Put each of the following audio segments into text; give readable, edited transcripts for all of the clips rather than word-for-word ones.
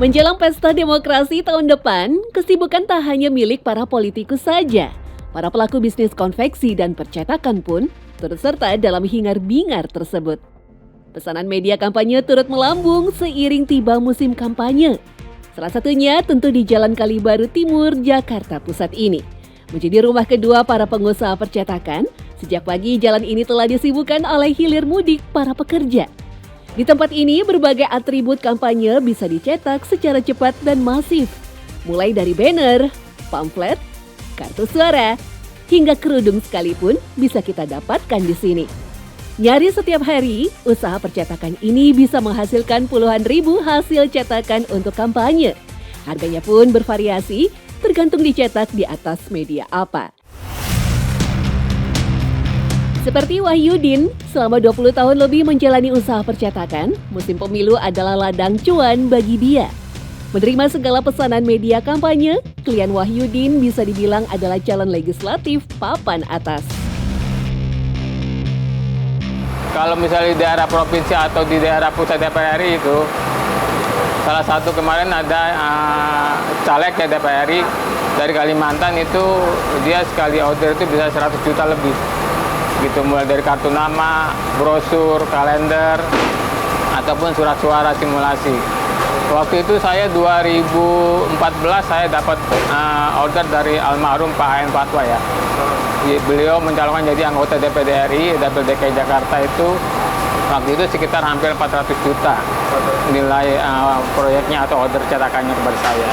Menjelang pesta demokrasi tahun depan, kesibukan tak hanya milik para politikus saja. Para pelaku bisnis konveksi dan percetakan pun turut serta dalam hingar-bingar tersebut. Pesanan media kampanye turut melambung seiring tiba musim kampanye. Salah satunya tentu di Jalan Kalibaru Timur, Jakarta Pusat ini. Menjadi rumah kedua para pengusaha percetakan, sejak pagi jalan ini telah disibukkan oleh hilir mudik para pekerja. Di tempat ini, berbagai atribut kampanye bisa dicetak secara cepat dan masif. Mulai dari banner, pamflet, kartu suara, hingga kerudung sekalipun bisa kita dapatkan di sini. Nyaris setiap hari, usaha percetakan ini bisa menghasilkan puluhan ribu hasil cetakan untuk kampanye. Harganya pun bervariasi, tergantung dicetak di atas media apa. Seperti Wahyudin, selama 20 tahun lebih menjalani usaha percetakan, musim pemilu adalah ladang cuan bagi dia. Menerima segala pesanan media kampanye, klien Wahyudin bisa dibilang adalah calon legislatif papan atas. Kalau misalnya di daerah provinsi atau di daerah pusat DPR RI itu, salah satu kemarin ada caleg ya DPR RI dari Kalimantan itu, dia sekali order itu bisa 100 juta lebih. Gitu, mulai dari kartu nama, brosur, kalender, ataupun surat suara simulasi. Waktu itu saya 2014 saya dapat order dari almarhum Pak Aen Fatwa ya. Beliau mencalonkan jadi anggota DPD RI, Dapil DKI Jakarta itu waktu itu sekitar hampir 400 juta nilai proyeknya atau order cetakannya kepada saya.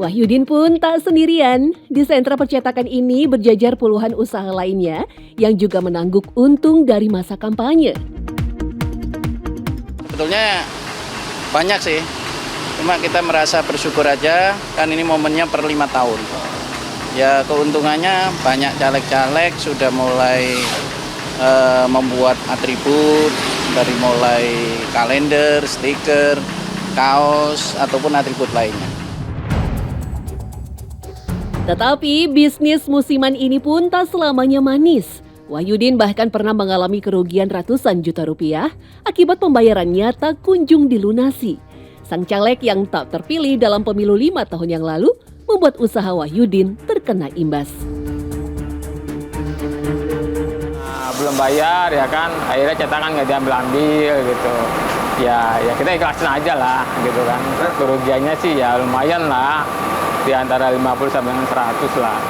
Wahyudin pun tak sendirian. Di sentra percetakan ini berjajar puluhan usaha lainnya yang juga menangguk untung dari masa kampanye. Sebetulnya banyak sih, cuma kita merasa bersyukur aja, kan ini momennya per 5 tahun. Ya keuntungannya banyak caleg-caleg sudah mulai membuat atribut, dari mulai kalender, stiker, kaos, ataupun atribut lainnya. Tetapi bisnis musiman ini pun tak selamanya manis. Wahyudin bahkan pernah mengalami kerugian ratusan juta rupiah akibat pembayarannya tak kunjung dilunasi. Sang caleg yang tak terpilih dalam pemilu 5 tahun yang lalu membuat usaha Wahyudin terkena imbas. Belum bayar ya kan, akhirnya cetakan nggak diambil-ambil gitu. Ya kita ikhlasin aja lah gitu kan. Kerugiannya sih ya lumayan lah. Di antara 50 sampai 100 lah.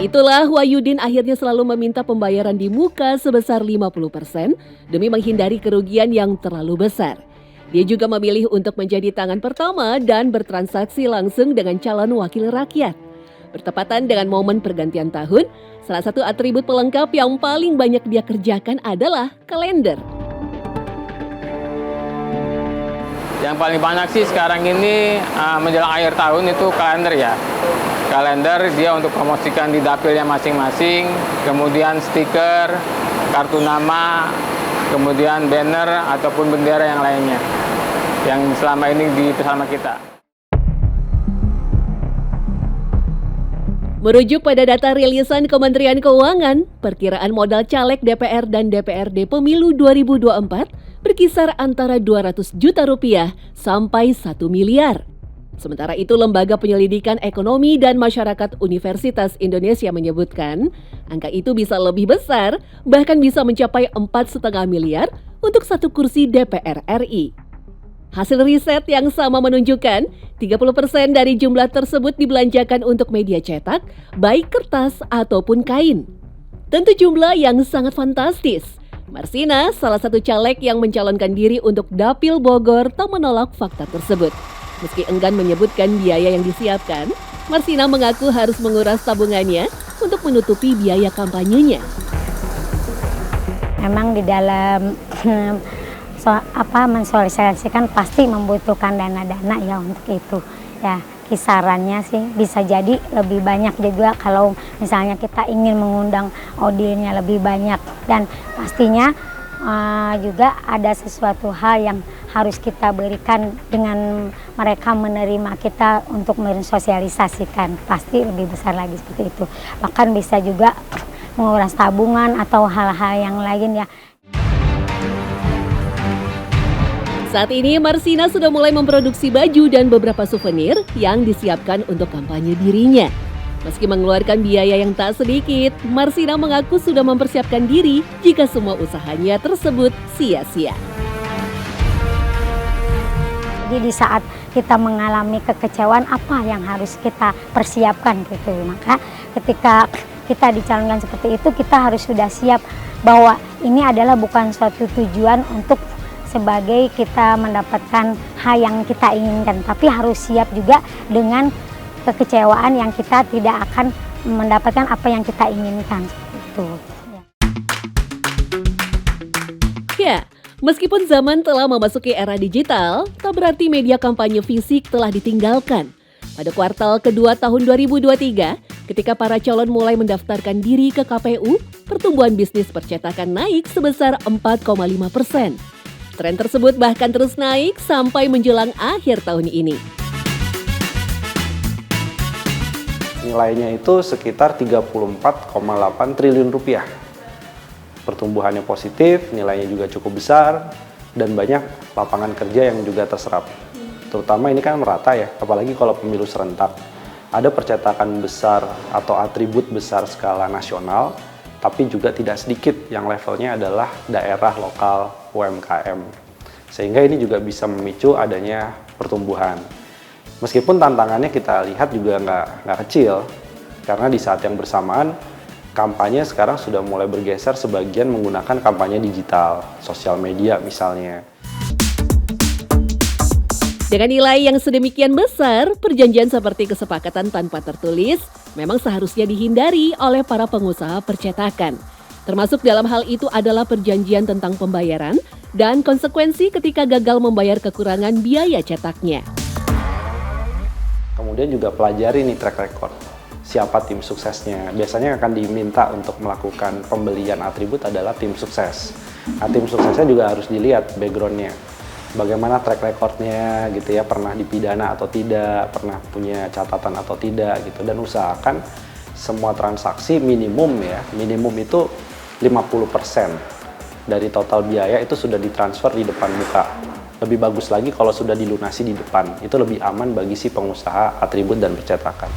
Itulah Wahyudin akhirnya selalu meminta pembayaran di muka sebesar 50% demi menghindari kerugian yang terlalu besar. Dia juga memilih untuk menjadi tangan pertama dan bertransaksi langsung dengan calon wakil rakyat. Bertepatan dengan momen pergantian tahun, salah satu atribut pelengkap yang paling banyak dia kerjakan adalah kalender. Yang paling banyak sih sekarang ini menjelang akhir tahun itu kalender ya. Kalender dia untuk promosikan di dapilnya masing-masing, kemudian stiker, kartu nama, kemudian banner ataupun bendera yang lainnya yang selama ini dipesan sama kita. Merujuk pada data rilisan Kementerian Keuangan, perkiraan modal caleg DPR dan DPRD pemilu 2024 berkisar antara 200 juta rupiah sampai 1 miliar. Sementara itu, Lembaga Penyelidikan Ekonomi dan Masyarakat Universitas Indonesia menyebutkan, angka itu bisa lebih besar, bahkan bisa mencapai 4,5 miliar untuk satu kursi DPR RI. Hasil riset yang sama menunjukkan 30% dari jumlah tersebut dibelanjakan untuk media cetak, baik kertas ataupun kain. Tentu jumlah yang sangat fantastis. Marsina, salah satu caleg yang mencalonkan diri untuk Dapil Bogor, tak menolak fakta tersebut. Meski enggan menyebutkan biaya yang disiapkan, Marsina mengaku harus menguras tabungannya untuk menutupi biaya kampanyenya. Memang di dalam mensosialisasikan pasti membutuhkan dana-dana ya untuk itu. Ya, kisarannya sih bisa jadi lebih banyak juga kalau misalnya kita ingin mengundang audiennya lebih banyak, dan pastinya juga ada sesuatu hal yang harus kita berikan dengan mereka menerima kita untuk mensosialisasikan, pasti lebih besar lagi seperti itu. Bahkan bisa juga menguras tabungan atau hal-hal yang lain ya. Saat ini Marsina sudah mulai memproduksi baju dan beberapa souvenir yang disiapkan untuk kampanye dirinya. Meski mengeluarkan biaya yang tak sedikit, Marsina mengaku sudah mempersiapkan diri jika semua usahanya tersebut sia-sia. Jadi di saat kita mengalami kekecewaan, apa yang harus kita persiapkan gitu. Maka ketika kita dicalonkan seperti itu, kita harus sudah siap bahwa ini adalah bukan suatu tujuan untuk sebagai kita mendapatkan hal yang kita inginkan, tapi harus siap juga dengan kekecewaan yang kita tidak akan mendapatkan apa yang kita inginkan. Seperti itu. Ya, meskipun zaman telah memasuki era digital, tak berarti media kampanye fisik telah ditinggalkan. Pada kuartal kedua tahun 2023, ketika para calon mulai mendaftarkan diri ke KPU, pertumbuhan bisnis percetakan naik sebesar 4,5%. Tren tersebut bahkan terus naik sampai menjelang akhir tahun ini. Nilainya itu sekitar 34,8 triliun rupiah. Pertumbuhannya positif, nilainya juga cukup besar, dan banyak lapangan kerja yang juga terserap. Terutama ini kan merata ya, apalagi kalau pemilu serentak. Ada percetakan besar atau atribut besar skala nasional, tapi juga tidak sedikit yang levelnya adalah daerah lokal UMKM. Sehingga ini juga bisa memicu adanya pertumbuhan. Meskipun tantangannya kita lihat juga nggak kecil, karena di saat yang bersamaan, kampanye sekarang sudah mulai bergeser sebagian menggunakan kampanye digital, sosial media misalnya. Dengan nilai yang sedemikian besar, perjanjian seperti kesepakatan tanpa tertulis memang seharusnya dihindari oleh para pengusaha percetakan. Termasuk dalam hal itu adalah perjanjian tentang pembayaran dan konsekuensi ketika gagal membayar kekurangan biaya cetaknya. Kemudian juga pelajari nih track record. Siapa tim suksesnya? Biasanya yang akan diminta untuk melakukan pembelian atribut adalah tim sukses. Nah, tim suksesnya juga harus dilihat background-nya. Bagaimana track record-nya gitu ya, pernah dipidana atau tidak, pernah punya catatan atau tidak gitu. Dan usahakan semua transaksi minimum itu 50% dari total biaya itu sudah ditransfer di depan muka. Lebih bagus lagi kalau sudah dilunasi di depan, itu lebih aman bagi si pengusaha atribut dan percetakan.